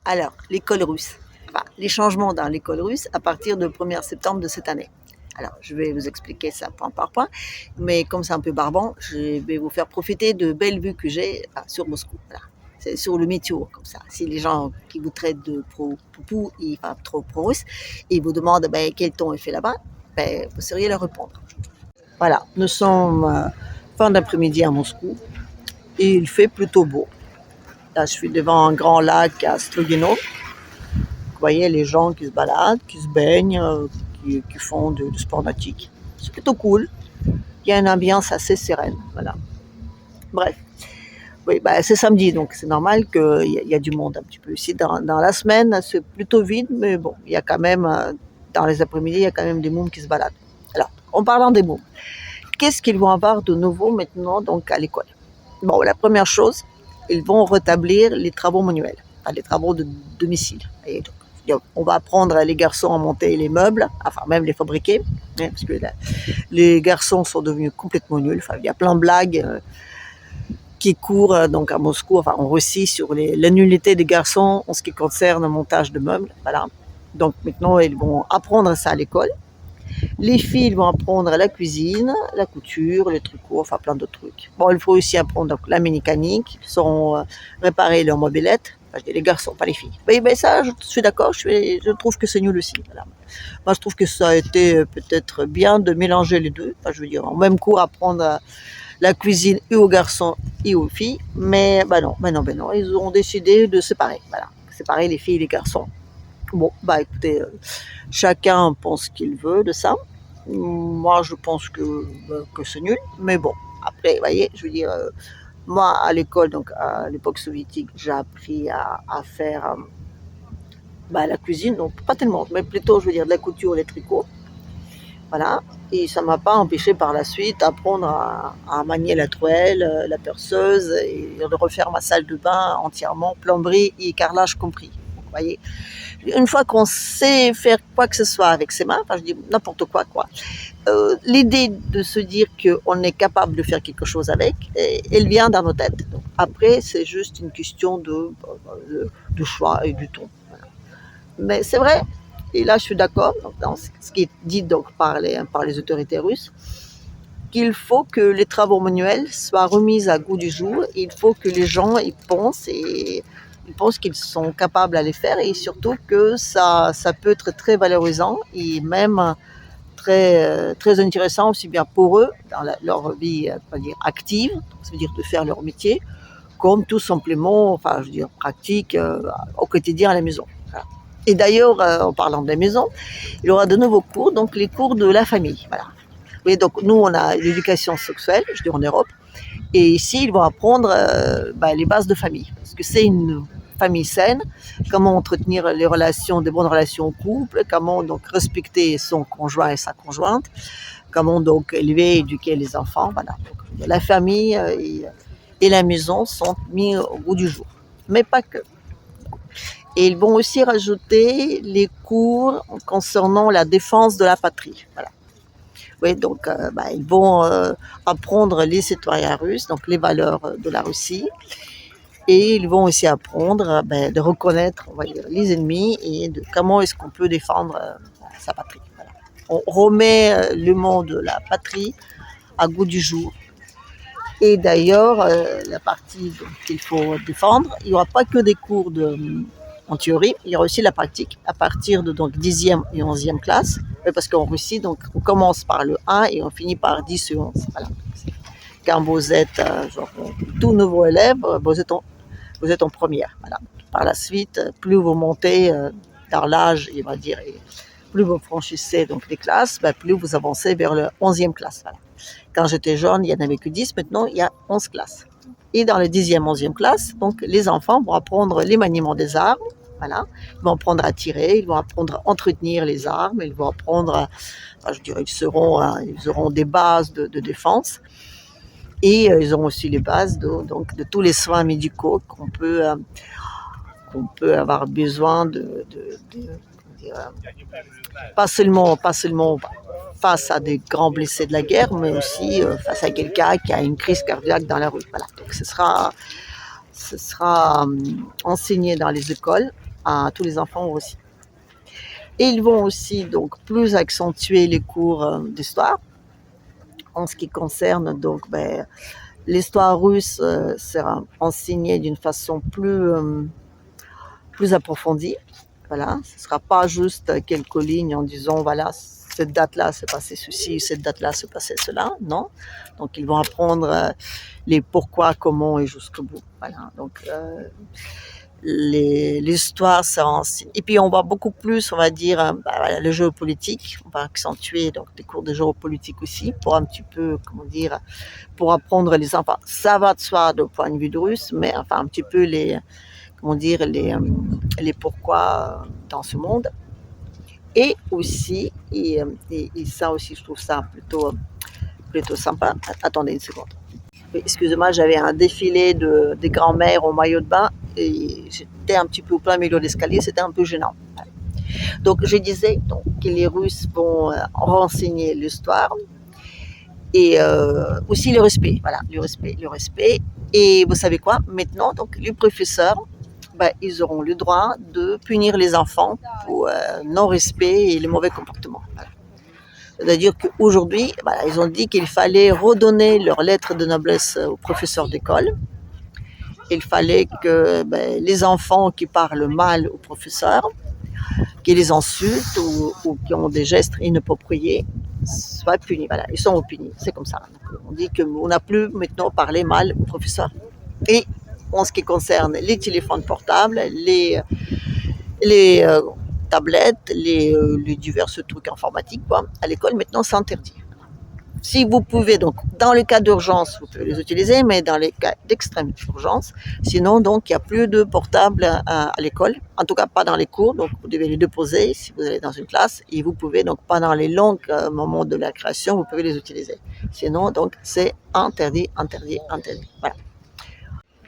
Alors, l'école russe. Enfin, les changements dans l'école russe à partir du 1er septembre de cette année. Alors, je vais vous expliquer ça point par point, mais comme c'est un peu barbant, je vais vous faire profiter de belles vues que j'ai sur Moscou. Voilà. C'est sur le météo, comme ça. Si les gens qui vous traitent de pro-poupou, enfin trop pro-russe, ils vous demandent quel temps il fait là-bas, vous sauriez leur répondre. Voilà, nous sommes fin d'après-midi à Moscou et il fait plutôt beau. Là, je suis devant un grand lac à Strogino. Vous voyez les gens qui se baladent, qui se baignent, qui font du sport nautique. C'est plutôt cool. Il y a une ambiance assez sereine. Voilà. Bref. Oui, c'est samedi, donc c'est normal qu'il y a du monde un petit peu ici. Dans la semaine, c'est plutôt vide, mais bon, il y a quand même, dans les après-midi, il y a quand même des mômes qui se baladent. Alors, en parlant des mômes, qu'est-ce qu'ils vont avoir de nouveau maintenant donc, à l'école? Bon, la première chose, ils vont rétablir les travaux manuels, enfin, les travaux de domicile. Et donc, on va apprendre les garçons à monter les meubles, enfin même les fabriquer, hein, parce que les garçons sont devenus complètement nuls. Enfin, il y a plein de blagues qui courent donc à Moscou, enfin en Russie, sur la nullité des garçons en ce qui concerne le montage de meubles. Voilà. Donc maintenant, ils vont apprendre ça à l'école. Les filles vont apprendre la cuisine, la couture, le tricot, enfin plein d'autres trucs. Bon, il faut aussi apprendre donc, la mécanique, ils sauront réparer leurs mobylettes. Enfin, je dis les garçons, pas les filles. Mais ça, je suis d'accord, je trouve que c'est nul aussi. Voilà. Moi, je trouve que ça a été peut-être bien de mélanger les deux. Enfin, je veux dire, en même cours, apprendre la cuisine et aux garçons et aux filles. Mais non, ils ont décidé de séparer. Voilà, séparer les filles et les garçons. Bon, écoutez, chacun pense ce qu'il veut de ça. Moi, je pense que c'est nul. Mais bon, après, vous voyez, je veux dire, moi, à l'école, donc à l'époque soviétique, j'ai appris à faire la cuisine. Donc, pas tellement, mais plutôt, je veux dire, de la couture, les tricots. Voilà. Et ça ne m'a pas empêché par la suite d'apprendre à manier la truelle, la perceuse, et de refaire ma salle de bain entièrement, plomberie et carrelage compris. Vous voyez, une fois qu'on sait faire quoi que ce soit avec ses mains, enfin je dis n'importe quoi, l'idée de se dire qu'on est capable de faire quelque chose avec, elle vient dans nos têtes. Donc, après, c'est juste une question de choix et du ton. Voilà. Mais c'est vrai, et là je suis d'accord dans ce qui est dit donc par les autorités russes, qu'il faut que les travaux manuels soient remis à goût du jour. Il faut que les gens y pensent et ils pensent qu'ils sont capables à les faire, et surtout que ça peut être très valorisant et même très, très intéressant aussi bien pour eux dans leur vie active, ça veut dire de faire leur métier, comme tout simplement, enfin je veux dire pratique au quotidien à la maison. Voilà. Et d'ailleurs, en parlant de la maison, il y aura de nouveaux cours, donc les cours de la famille. Voilà. Oui, donc nous on a l'éducation sexuelle, je dis en Europe, et ici ils vont apprendre les bases de famille, parce que c'est une famille saine, comment entretenir les relations, des bonnes relations au couple, comment donc respecter son conjoint et sa conjointe, comment donc élever et éduquer les enfants. Voilà. Donc, la famille et la maison sont mis au goût du jour, mais pas que. Et ils vont aussi rajouter les cours concernant la défense de la patrie. Voilà. Oui, donc ils vont apprendre les citoyens russes, donc les valeurs de la Russie. Et ils vont aussi apprendre de reconnaître, on va dire, les ennemis et de comment est-ce qu'on peut défendre sa patrie. Voilà. On remet le mot de la patrie à goût du jour. Et d'ailleurs, la partie qu'il faut défendre, il n'y aura pas que des cours en théorie, il y aura aussi la pratique à partir de donc 10e et 11e classe, parce qu'en Russie, donc, on commence par le 1 et on finit par 10 et 11. Voilà. Quand vous êtes tout nouveau élève, vous êtes en première. Voilà. Par la suite, plus vous montez dans l'âge, il va dire, et plus vous franchissez donc les classes, plus vous avancez vers la 11e classe. Voilà. Quand j'étais jeune, il n'y en avait que 10, maintenant il y a 11 classes. Et dans la 10e, 11e classe, donc, les enfants vont apprendre les maniements des armes. Voilà. Ils vont apprendre à tirer, ils vont apprendre à entretenir les armes, ils vont apprendre, ils auront des bases de défense. Et ils ont aussi les bases de tous les soins médicaux qu'on peut avoir besoin pas seulement face à des grands blessés de la guerre, mais aussi face à quelqu'un qui a une crise cardiaque dans la rue. Voilà. Donc ce sera enseigné dans les écoles à tous les enfants aussi. Et ils vont aussi donc plus accentuer les cours d'histoire. En ce qui concerne donc l'histoire russe sera enseignée d'une façon plus approfondie. Voilà, ce ne sera pas juste quelques lignes en disant voilà, cette date-là s'est passé ceci, cette date-là s'est passé cela. Non. Donc ils vont apprendre les pourquoi, comment et jusqu'au bout. Voilà. Donc l'histoire, ça enseigne. Et puis on va beaucoup plus, on va dire, voilà, le géopolitique. On va accentuer donc des cours de géopolitique aussi pour un petit peu, comment dire, pour apprendre les enfants. Ça va de soi du point de vue de russe, mais enfin un petit peu comment dire, les pourquoi dans ce monde. Et aussi, et ça aussi, je trouve ça plutôt sympa. Attendez une seconde. Excusez-moi, j'avais un défilé des grands-mères au maillot de bain et j'étais un petit peu au plein milieu de l'escalier, c'était un peu gênant. Donc je disais donc, que les Russes vont renseigner l'histoire et aussi le respect. Voilà, le respect. Et vous savez quoi? Maintenant, donc les professeurs, ils auront le droit de punir les enfants pour non-respect et les mauvais comportements. Voilà. C'est-à-dire qu'aujourd'hui, voilà, ils ont dit qu'il fallait redonner leur lettre de noblesse aux professeurs d'école. Il fallait que les enfants qui parlent mal aux professeurs, qui les insultent ou qui ont des gestes inappropriés, soient punis. Voilà, ils sont punis. C'est comme ça. Donc, on dit qu'on n'a plus maintenant parlé mal aux professeurs. Et en ce qui concerne les téléphones portables, les tablettes, les divers trucs informatiques, à l'école, maintenant, c'est interdit. Si vous pouvez, donc, dans les cas d'urgence, vous pouvez les utiliser, mais dans les cas d'extrême urgence, sinon, donc, il n'y a plus de portables à l'école, en tout cas pas dans les cours, donc vous devez les déposer si vous allez dans une classe, et vous pouvez, donc, pendant les longs moments de la création, vous pouvez les utiliser. Sinon, donc, c'est interdit. Voilà.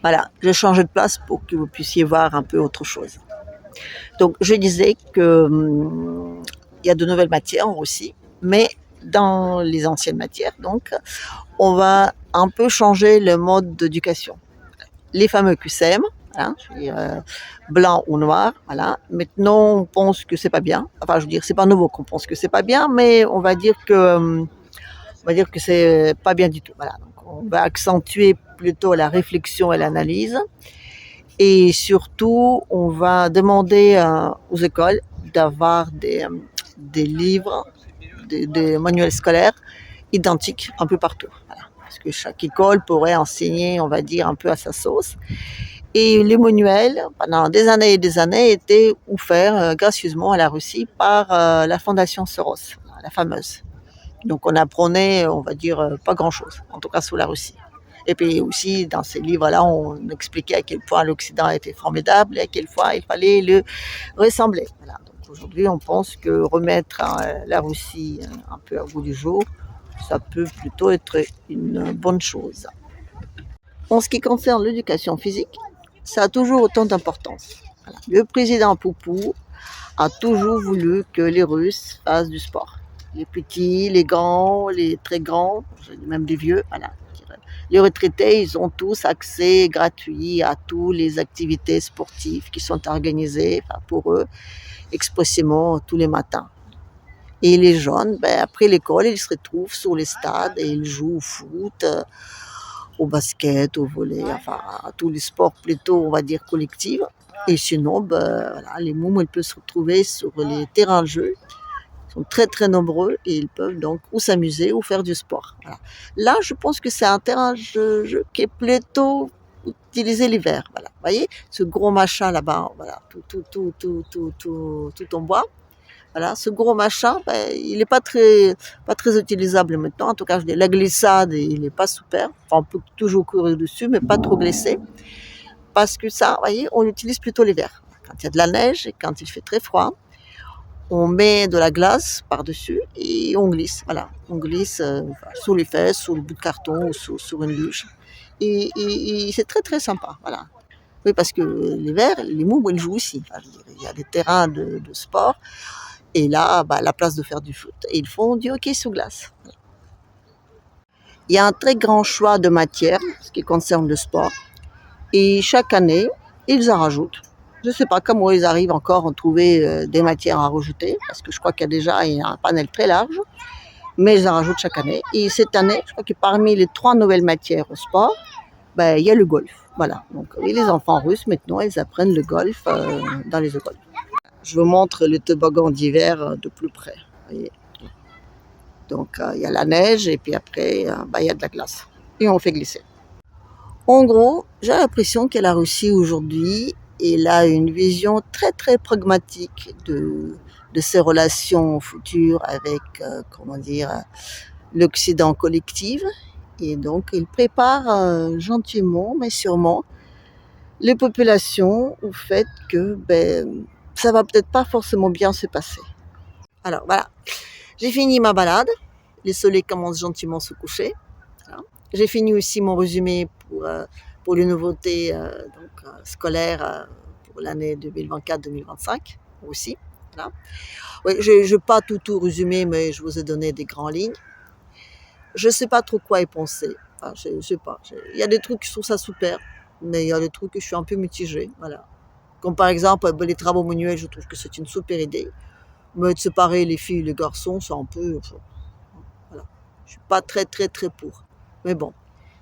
Voilà, j'ai changé de place pour que vous puissiez voir un peu autre chose. Donc, je disais que il y a de nouvelles matières aussi, mais dans les anciennes matières, donc, on va un peu changer le mode d'éducation. Les fameux QCM, hein, je veux dire, blanc ou noir, voilà. Maintenant, on pense que c'est pas bien. Enfin, je veux dire, c'est pas nouveau qu'on pense que c'est pas bien, mais on va dire que c'est pas bien du tout. Voilà. Donc, on va accentuer plutôt la réflexion et l'analyse. Et surtout, on va demander aux écoles d'avoir des livres, des manuels scolaires identiques un peu partout. Voilà. Parce que chaque école pourrait enseigner, on va dire, un peu à sa sauce. Et les manuels, pendant des années et des années, étaient offerts gracieusement à la Russie par la Fondation Soros, la fameuse. Donc on apprenait, on va dire, pas grand-chose, en tout cas sous la Russie. Et puis aussi, dans ces livres-là, on expliquait à quel point l'Occident était formidable et à quel point il fallait le ressembler. Voilà. Donc aujourd'hui, on pense que remettre la Russie un peu au goût du jour, ça peut plutôt être une bonne chose. En ce qui concerne l'éducation physique, ça a toujours autant d'importance. Voilà. Le président Poupou a toujours voulu que les Russes fassent du sport. Les petits, les grands, les très grands, même les vieux, voilà. Les retraités, ils ont tous accès gratuit à toutes les activités sportives qui sont organisées pour eux expressément tous les matins. Et les jeunes, après l'école, ils se retrouvent sur les stades et ils jouent au foot, au basket, au volley, enfin à tous les sports plutôt, on va dire, collectifs. Et sinon, voilà, les mômes, ils peuvent se retrouver sur les terrains de jeu. Ils sont très très nombreux et ils peuvent donc ou s'amuser ou faire du sport. Voilà. Là, je pense que c'est un terrain de jeu qui est plutôt utilisé l'hiver. Voilà. Vous voyez, ce gros machin là-bas, voilà, tout en bois. Voilà, ce gros machin, il n'est pas très utilisable maintenant. En tout cas, la glissade, il n'est pas super. Enfin, on peut toujours courir dessus, mais pas trop glisser. Parce que ça, vous voyez, on l'utilise plutôt l'hiver. Quand il y a de la neige et quand il fait très froid, on met de la glace par-dessus et on glisse. Voilà, on glisse sous les fesses, sous le bout de carton ou sur une luge. Et c'est très très sympa. Voilà. Oui, parce que l'hiver, les mômes, ils jouent aussi. Enfin, il y a des terrains de sport. Et là, la place de faire du foot. Et ils font du hockey sur glace. Voilà. Il y a un très grand choix de matières, ce qui concerne le sport. Et chaque année, ils en rajoutent. Je ne sais pas comment ils arrivent encore à trouver des matières à rajouter, parce que je crois qu'il y a déjà un panel très large, mais ils en rajoutent chaque année. Et cette année, je crois que parmi les 3 nouvelles matières au sport, ben, il y a le golf. Voilà. Donc, oui, les enfants russes, maintenant, ils apprennent le golf dans les écoles. Je vous montre le toboggan d'hiver de plus près. Vous voyez. Donc, il y a la neige et puis après, il y a de la glace. Et on fait glisser. En gros, j'ai l'impression que la Russie aujourd'hui, elle a une vision très très pragmatique de ses relations futures avec, comment dire, l'Occident collectif. Et donc, il prépare gentiment, mais sûrement, les populations au fait que ça va peut-être pas forcément bien se passer. Alors voilà, j'ai fini ma balade. Le soleil commence gentiment à se coucher. Voilà. J'ai fini aussi mon résumé pour les nouveautés scolaires pour l'année 2024-2025 aussi. Voilà. Oui, je n'ai pas tout résumé, mais je vous ai donné des grandes lignes. Je ne sais pas trop quoi y penser. Enfin, je ne sais pas. Il y a des trucs, je trouve ça super, mais il y a des trucs que je suis un peu mitigée. Voilà. Comme par exemple, les travaux manuels, je trouve que c'est une super idée. Mais de séparer les filles et les garçons, c'est un peu. Voilà. Je ne suis pas très, très, très pour. Mais bon,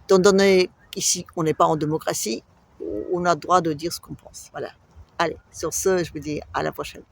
étant donné qu'ici, on n'est pas en démocratie, on a le droit de dire ce qu'on pense. Voilà. Allez, sur ce, je vous dis à la prochaine.